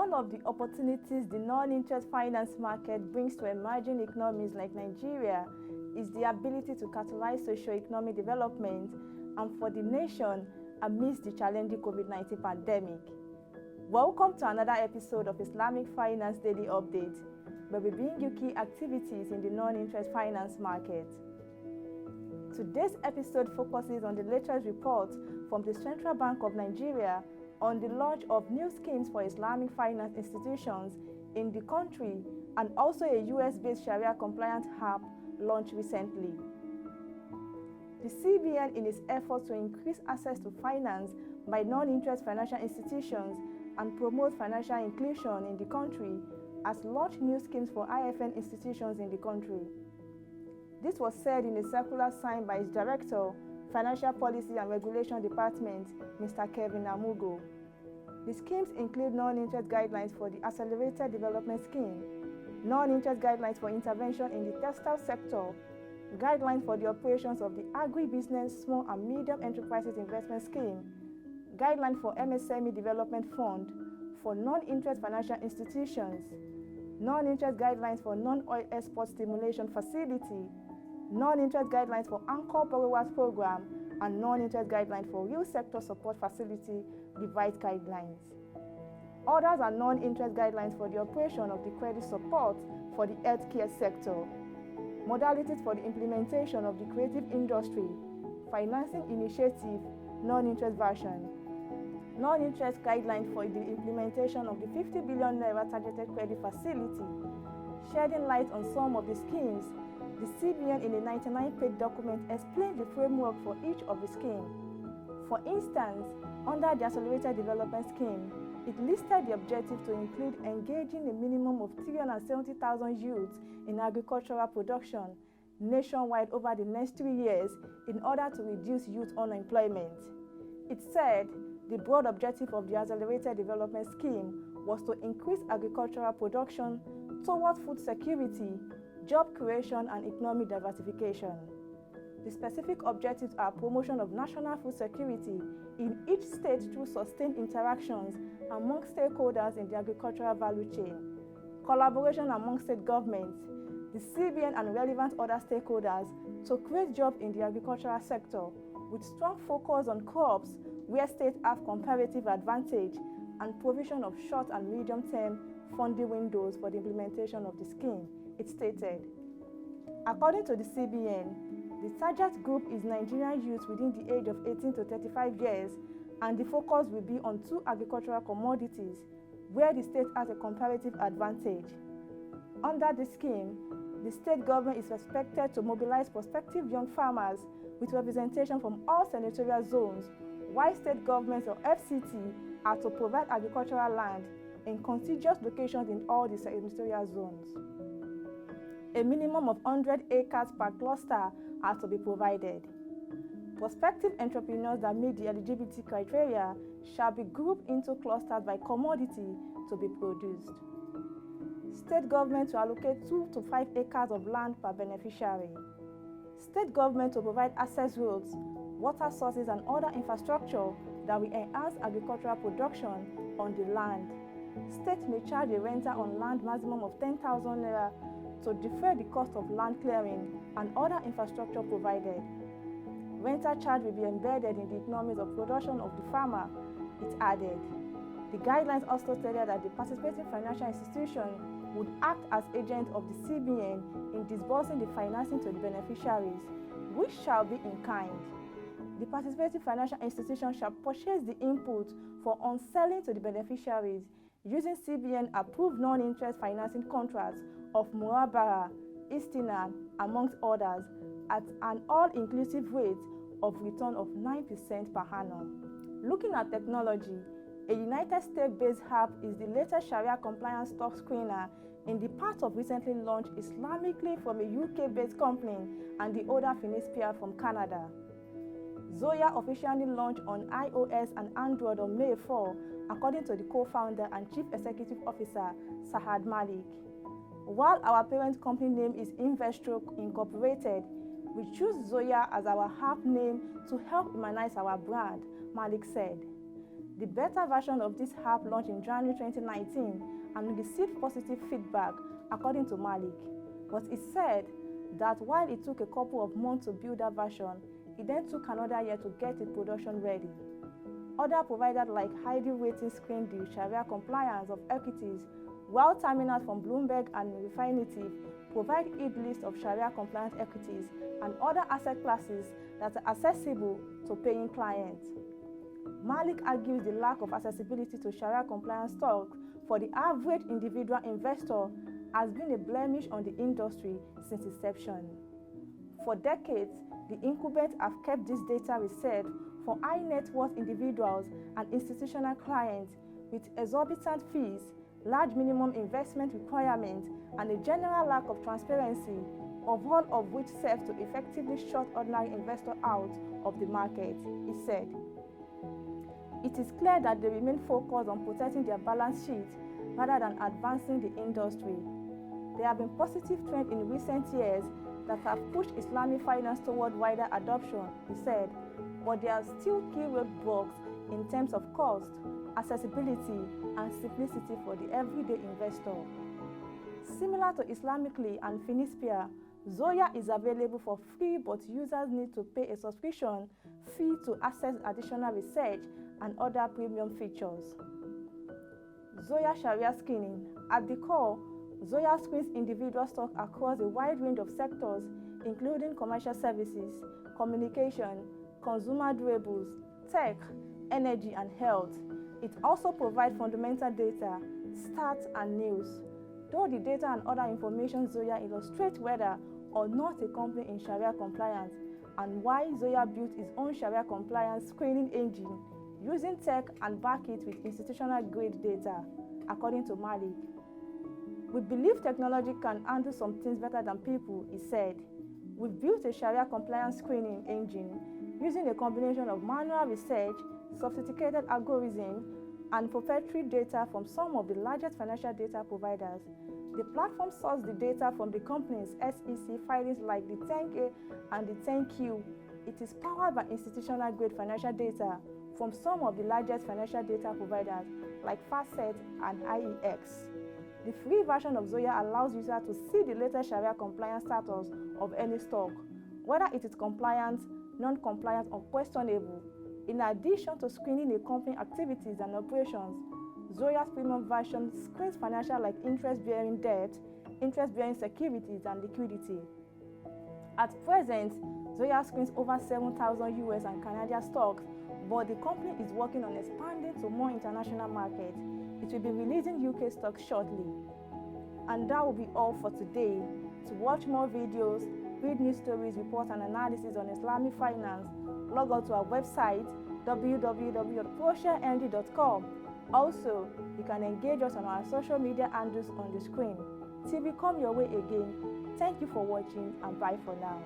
One of the opportunities the non-interest finance market brings to emerging economies like Nigeria is the ability to catalyze socio-economic development and for the nation amidst the challenging COVID-19 pandemic. Welcome to another episode of Islamic Finance Daily Update, where we bring you key activities in the non-interest finance market. Today's episode focuses on the latest report from the Central Bank of Nigeria on the launch of new schemes for Islamic finance institutions in the country and also a US-based Sharia-compliant app launched recently. The CBN, in its effort to increase access to finance by non-interest financial institutions and promote financial inclusion in the country, has launched new schemes for IFN institutions in the country. This was said in a circular signed by its Director, Financial Policy and Regulation Department, Mr. Kevin Amugo. The schemes include non-interest guidelines for the Accelerated Development Scheme, non-interest guidelines for intervention in the textile sector, guidelines for the operations of the Agri-Business Small and Medium Enterprises Investment Scheme, guidelines for MSME Development Fund for non-interest financial institutions, non-interest guidelines for non-oil export stimulation facility, non-interest guidelines for Anchor Borrowers Program, and non-interest guidelines for real sector support facility revised guidelines. Others are non-interest guidelines for the operation of the credit support for the healthcare sector, modalities for the implementation of the creative industry, financing initiative, non-interest version, non-interest guidelines for the implementation of the 50 billion naira targeted credit facility. Shedding light on some of the schemes, the CBN in a 99-page document explains the framework for each of the schemes. For instance, under the Accelerated Development Scheme, it listed the objective to include engaging a minimum of 370,000 youths in agricultural production nationwide over the next 3 years in order to reduce youth unemployment. It said the broad objective of the Accelerated Development Scheme was to increase agricultural production towards food security, job creation, and economic diversification. The specific objectives are promotion of national food security in each state through sustained interactions among stakeholders in the agricultural value chain, collaboration among state governments, the CBN and relevant other stakeholders to create jobs in the agricultural sector with strong focus on crops where states have comparative advantage and provision of short and medium-term funding windows for the implementation of the scheme, it stated. According to the CBN, the target group is Nigerian youth within the age of 18 to 35 years, and the focus will be on 2 agricultural commodities where the state has a comparative advantage. Under the scheme, the state government is expected to mobilize prospective young farmers with representation from all senatorial zones, while state governments or FCT are to provide agricultural land in contiguous locations in all the senatorial zones. A minimum of 100 acres per cluster are to be provided. Prospective entrepreneurs that meet the eligibility criteria shall be grouped into clusters by commodity to be produced. State government to allocate 2 to 5 acres of land per beneficiary. State government to provide access roads, water sources, and other infrastructure that will enhance agricultural production on the land. State may charge a renter on land maximum of 10,000 naira to defer the cost of land clearing and other infrastructure provided. Renter charge will be embedded in the economies of production of the farmer, it added. The guidelines also stated that the participating financial institution would act as agent of the CBN in disbursing the financing to the beneficiaries, which shall be in kind. The participating financial institution shall purchase the input for on-selling to the beneficiaries using CBN-approved non-interest financing contracts of Murabara, Istinan, amongst others, at an all-inclusive rate of return of 9% per annum. Looking at technology, a United States-based app is the latest Sharia-compliant stock screener in the part of recently launched Islamically from a UK-based company and the other Finispia from Canada. Zoya officially launched on iOS and Android on May 4, according to the co-founder and chief executive officer, Sahad Malik. While our parent company name is Investstroke Incorporated, we choose Zoya as our app name to help humanize our brand, Malik said. The beta version of this app launched in January 2019 and received positive feedback, according to Malik. But he said that while it took a couple of months to build that version, it then took another year to get it production ready. Other providers like Heidi Rating screened the Sharia compliance of equities, while terminals from Bloomberg and Refinitiv provide e-list of Sharia compliant equities and other asset classes that are accessible to paying clients. Malik argues the lack of accessibility to Sharia compliant stocks for the average individual investor has been a blemish on the industry since inception. For decades, the incumbents have kept this data reserved for high net worth individuals and institutional clients with exorbitant fees, large minimum investment requirements, and a general lack of transparency, of all of which serves to effectively shut ordinary investors out of the market, he said. It is clear that they remain focused on protecting their balance sheet rather than advancing the industry. There have been positive trends in recent years that have pushed Islamic finance toward wider adoption, he said, but there are still key roadblocks in terms of cost, accessibility, and simplicity for the everyday investor. Similar to Islamically and Finispia, Zoya is available for free, but users need to pay a subscription fee to access additional research and other premium features. Zoya Sharia Screening. At the core, Zoya screens individual stocks across a wide range of sectors, including commercial services, communication, consumer durables, tech, energy, and health. It also provides fundamental data, stats, and news. Though the data and other information Zoya illustrates whether or not a company in Sharia compliance and why Zoya built its own Sharia compliance screening engine using tech and back it with institutional grade data, according to Malik. We believe technology can handle some things better than people, he said. We've built a Sharia compliance screening engine using a combination of manual research, sophisticated algorithms, and proprietary data from some of the largest financial data providers. The platform sources the data from the company's SEC filings like the 10K and the 10Q. It is powered by institutional grade financial data from some of the largest financial data providers like Facet and IEX. The free version of Zoya allows users to see the latest Sharia compliance status of any stock, whether it is compliant, non-compliant, or questionable. In addition to screening a company's activities and operations, Zoya's premium version screens financial like interest-bearing debt, interest-bearing securities, and liquidity. At present, Zoya screens over 7,000 US and Canadian stocks, but the company is working on expanding to more international markets. It will be releasing UK stocks shortly. And that will be all for today. To watch more videos, read news stories, reports, and analysis on Islamic finance, log on to our website www.prosharend.com. Also, you can engage us on our social media handles on the screen. Till we come your way again, thank you for watching and bye for now.